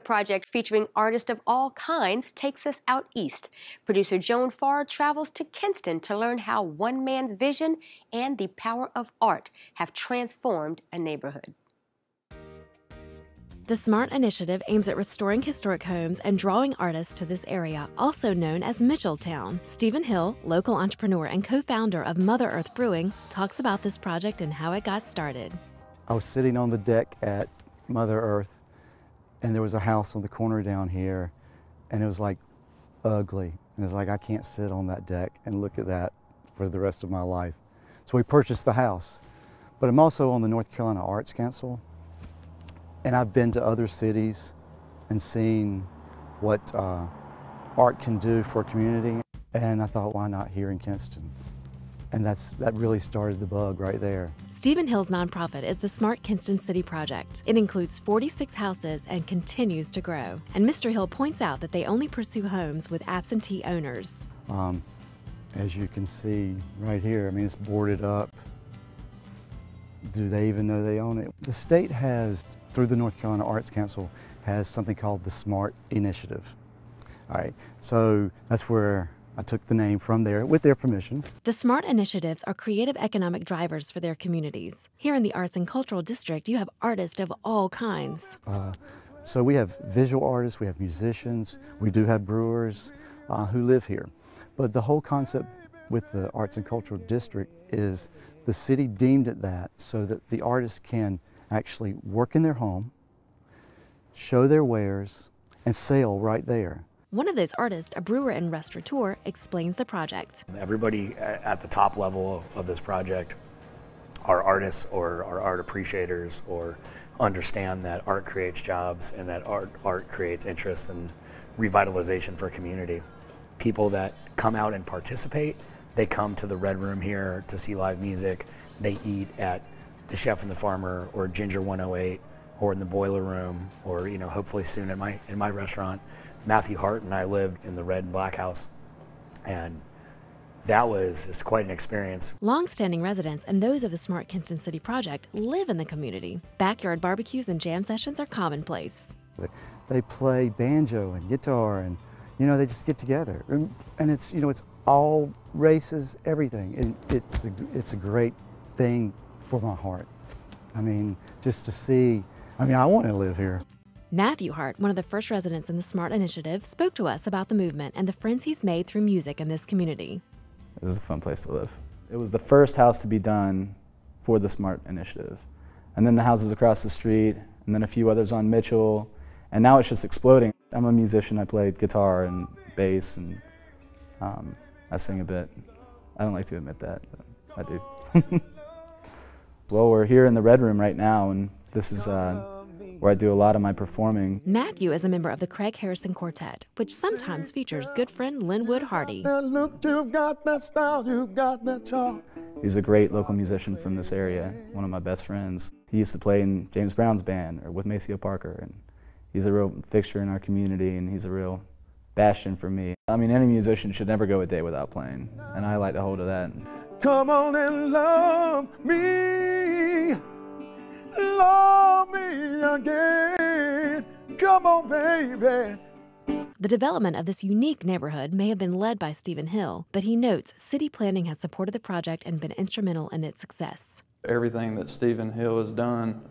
Project featuring artists of all kinds takes us out east. Producer Joan Farr travels to Kinston to learn how one man's vision and the power of art have transformed a neighborhood. The SMART initiative aims at restoring historic homes and drawing artists to this area, also known as Mitchelltown. Stephen Hill, local entrepreneur and co-founder of Mother Earth Brewing, talks about this project and how it got started. I was sitting on the deck at Mother Earth, and there was a house on the corner down here, and it was like ugly. And it's like, I can't sit on that deck and look at that for the rest of my life. So we purchased the house. But I'm also on the North Carolina Arts Council, and I've been to other cities and seen what art can do for a community. And I thought, why not here in Kinston? And that really started the bug right there. Stephen Hill's nonprofit is the Smart Kinston City Project. It includes 46 houses and continues to grow. And Mr. Hill points out that they only pursue homes with absentee owners. As you can see right here, I mean, it's boarded up. Do they even know they own it? The state has, through the North Carolina Arts Council, has something called the SMART Initiative. All right, so that's where I took the name from there with their permission. The SMART initiatives are creative economic drivers for their communities. Here in the Arts and Cultural District, you have artists of all kinds. So we have visual artists, we have musicians, we do have brewers who live here. But the whole concept with the Arts and Cultural District is the city deemed it that so that the artists can actually work in their home, show their wares, and sell right there. One of those artists, a brewer and restaurateur, explains the project. Everybody at the top level of this project are artists or are art appreciators or understand that art creates jobs and that art creates interest and revitalization for a community. People that come out and participate, they come to the Red Room here to see live music. They eat at the Chef and the Farmer or Ginger 108 or in the Boiler Room or, you know, hopefully soon in my restaurant. Matthew Hart and I lived in the Red and Black House, and it's quite an experience. Long-standing residents and those of the Smart Kinston City Project live in the community. Backyard barbecues and jam sessions are commonplace. They play banjo and guitar, and you know, they just get together, and it's, you know, it's all races, everything, and it's a great thing for my heart. I mean, just to see. I mean, I want to live here. Matthew Hart, one of the first residents in the SMART initiative, spoke to us about the movement and the friends he's made through music in this community. It was a fun place to live. It was the first house to be done for the SMART initiative. And then the houses across the street, and then a few others on Mitchell, and now it's just exploding. I'm a musician, I play guitar and bass, and I sing a bit. I don't like to admit that, but I do. Well, we're here in the Red Room right now, and this is where I do a lot of my performing. Matthew is a member of the Craig Harrison Quartet, which sometimes features good friend Linwood Hardy. He's a great local musician from this area, one of my best friends. He used to play in James Brown's band or with Maceo Parker, and he's a real fixture in our community, and he's a real bastion for me. I mean, any musician should never go a day without playing, and I like to hold to that. Come on and love me. Love me again. Come on, baby. The development of this unique neighborhood may have been led by Stephen Hill, but he notes city planning has supported the project and been instrumental in its success. Everything that Stephen Hill has done,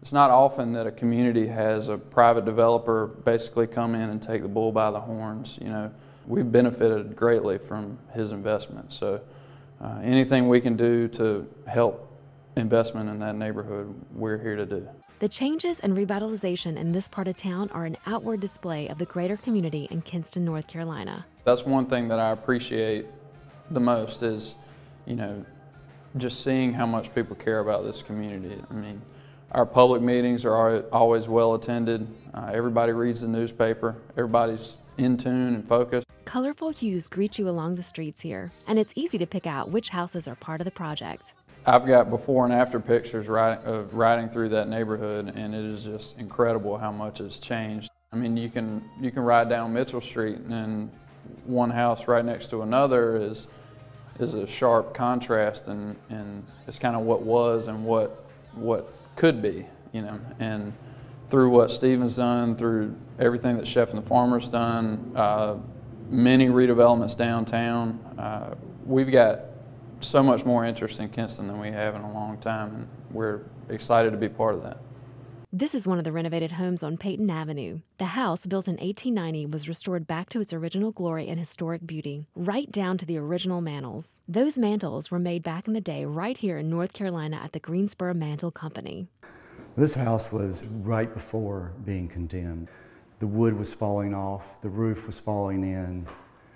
it's not often that a community has a private developer basically come in and take the bull by the horns. You know, we've benefited greatly from his investment. So anything we can do to help investment in that neighborhood, we're here to do. The changes and revitalization in this part of town are an outward display of the greater community in Kinston, North Carolina. That's one thing that I appreciate the most is, you know, just seeing how much people care about this community. I mean, our public meetings are always well attended. Everybody reads the newspaper. Everybody's in tune and focused. Colorful hues greet you along the streets here, and it's easy to pick out which houses are part of the project. I've got before and after pictures riding through that neighborhood, and it is just incredible how much it's changed. I mean, you can ride down Mitchell Street, and one house right next to another is a sharp contrast, and it's kind of what was and what could be, you know. And through what Steven's done, through everything that Chef and the Farmer's done, many redevelopments downtown, we've got so much more interest in Kinston than we have in a long time, and we're excited to be part of that. This is one of the renovated homes on Peyton Avenue. The house, built in 1890, was restored back to its original glory and historic beauty, right down to the original mantels. Those mantels were made back in the day right here in North Carolina at the Greensboro Mantle Company. This house was right before being condemned. The wood was falling off, the roof was falling in.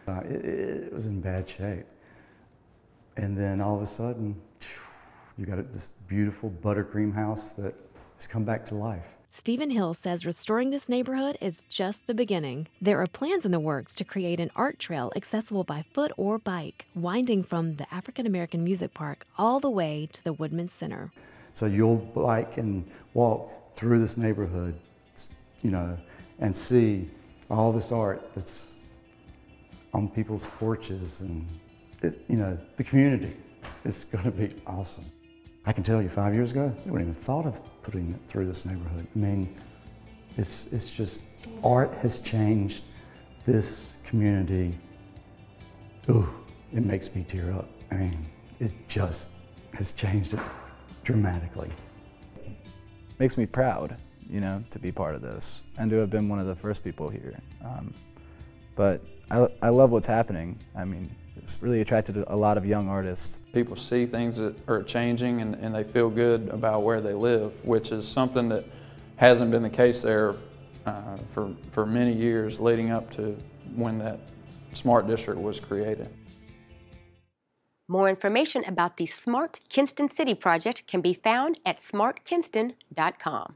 It was in bad shape. And then all of a sudden, you got this beautiful buttercream house that has come back to life. Stephen Hill says restoring this neighborhood is just the beginning. There are plans in the works to create an art trail accessible by foot or bike, winding from the African American Music Park all the way to the Woodman Center. So you'll bike and walk through this neighborhood, you know, and see all this art that's on people's porches, and you know, the community. It's going to be awesome. I can tell you 5 years ago, they wouldn't even thought of putting it through this neighborhood. I mean, it's just, art has changed this community. Ooh, it makes me tear up. I mean, it just has changed it dramatically. Makes me proud, you know, to be part of this and to have been one of the first people here. But I love what's happening. I mean, it's really attracted a lot of young artists. People see things that are changing and they feel good about where they live, which is something that hasn't been the case there for many years leading up to when that Smart District was created. More information about the Smart Kinston City project can be found at smartkinston.com.